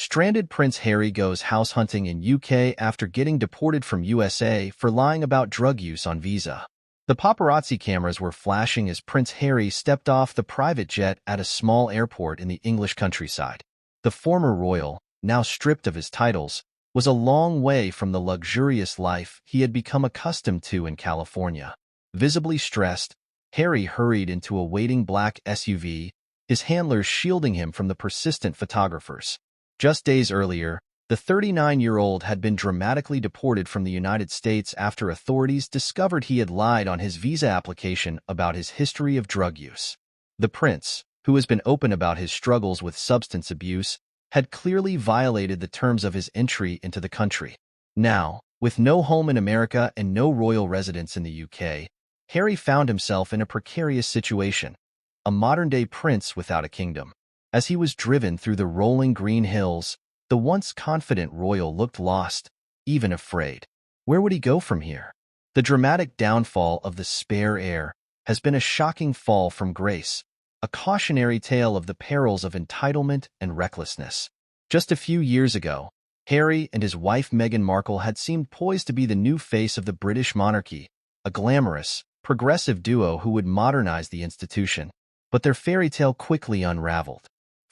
Stranded Prince Harry goes house hunting in UK after getting deported from USA for lying about drug use on visa. The paparazzi cameras were flashing as Prince Harry stepped off the private jet at a small airport in the English countryside. The former royal, now stripped of his titles, was a long way from the luxurious life he had become accustomed to in California. Visibly stressed, Harry hurried into a waiting black SUV, his handlers shielding him from the persistent photographers. Just days earlier, the 39-year-old had been dramatically deported from the United States after authorities discovered he had lied on his visa application about his history of drug use. The prince, who has been open about his struggles with substance abuse, had clearly violated the terms of his entry into the country. Now, with no home in America and no royal residence in the UK, Harry found himself in a precarious situation, a modern-day prince without a kingdom. As he was driven through the rolling green hills, the once confident royal looked lost, even afraid. Where would he go from here? The dramatic downfall of the spare heir has been a shocking fall from grace, a cautionary tale of the perils of entitlement and recklessness. Just a few years ago, Harry and his wife Meghan Markle had seemed poised to be the new face of the British monarchy, a glamorous, progressive duo who would modernize the institution. But their fairy tale quickly unraveled.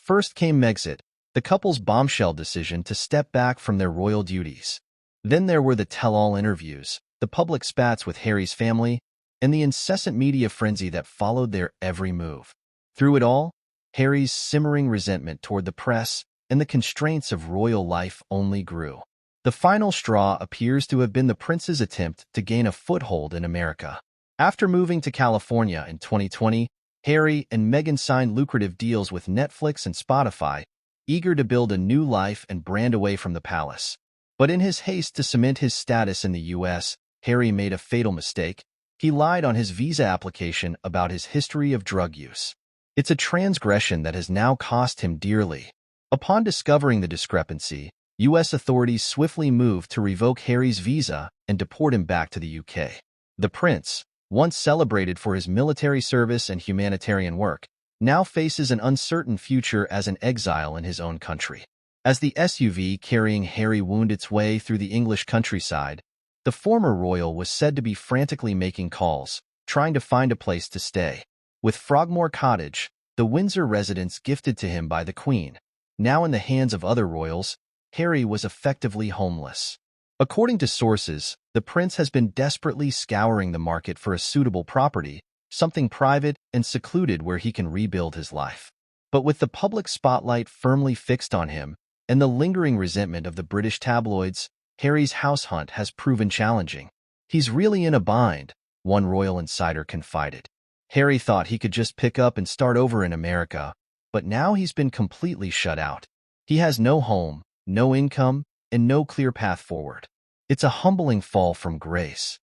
First came Megxit, the couple's bombshell decision to step back from their royal duties. Then there were the tell-all interviews, the public spats with Harry's family, and the incessant media frenzy that followed their every move. Through it all, Harry's simmering resentment toward the press and the constraints of royal life only grew. The final straw appears to have been the prince's attempt to gain a foothold in America. After moving to California in 2020, Harry and Meghan signed lucrative deals with Netflix and Spotify, eager to build a new life and brand away from the palace. But in his haste to cement his status in the U.S., Harry made a fatal mistake. He lied on his visa application about his history of drug use. It's a transgression that has now cost him dearly. Upon discovering the discrepancy, U.S. authorities swiftly moved to revoke Harry's visa and deport him back to the U.K. The prince, once celebrated for his military service and humanitarian work, now faces an uncertain future as an exile in his own country. As the SUV carrying Harry wound its way through the English countryside, the former royal was said to be frantically making calls, trying to find a place to stay. With Frogmore Cottage, the Windsor residence gifted to him by the Queen, now in the hands of other royals, Harry was effectively homeless. According to sources, the prince has been desperately scouring the market for a suitable property, something private and secluded where he can rebuild his life. But with the public spotlight firmly fixed on him and the lingering resentment of the British tabloids, Harry's house hunt has proven challenging. He's really in a bind, one royal insider confided. Harry thought he could just pick up and start over in America, but now he's been completely shut out. He has no home, no income, and no clear path forward. It's a humbling fall from grace.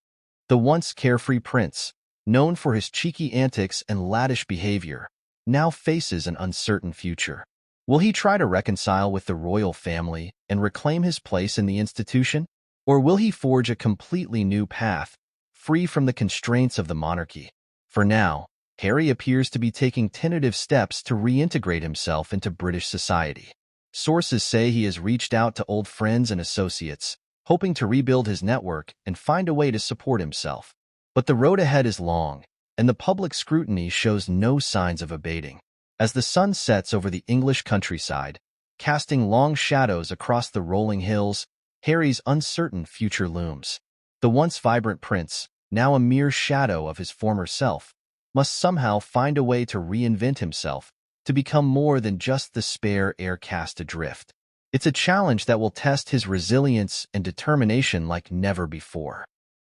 The once carefree prince, known for his cheeky antics and lavish behavior, now faces an uncertain future. Will he try to reconcile with the royal family and reclaim his place in the institution? Or will he forge a completely new path, free from the constraints of the monarchy? For now, Harry appears to be taking tentative steps to reintegrate himself into British society. Sources say he has reached out to old friends and associates, hoping to rebuild his network and find a way to support himself. But the road ahead is long, and the public scrutiny shows no signs of abating. As the sun sets over the English countryside, casting long shadows across the rolling hills, Harry's uncertain future looms. The once vibrant prince, now a mere shadow of his former self, must somehow find a way to reinvent himself, to become more than just the spare heir cast adrift. It's a challenge that will test his resilience and determination like never before.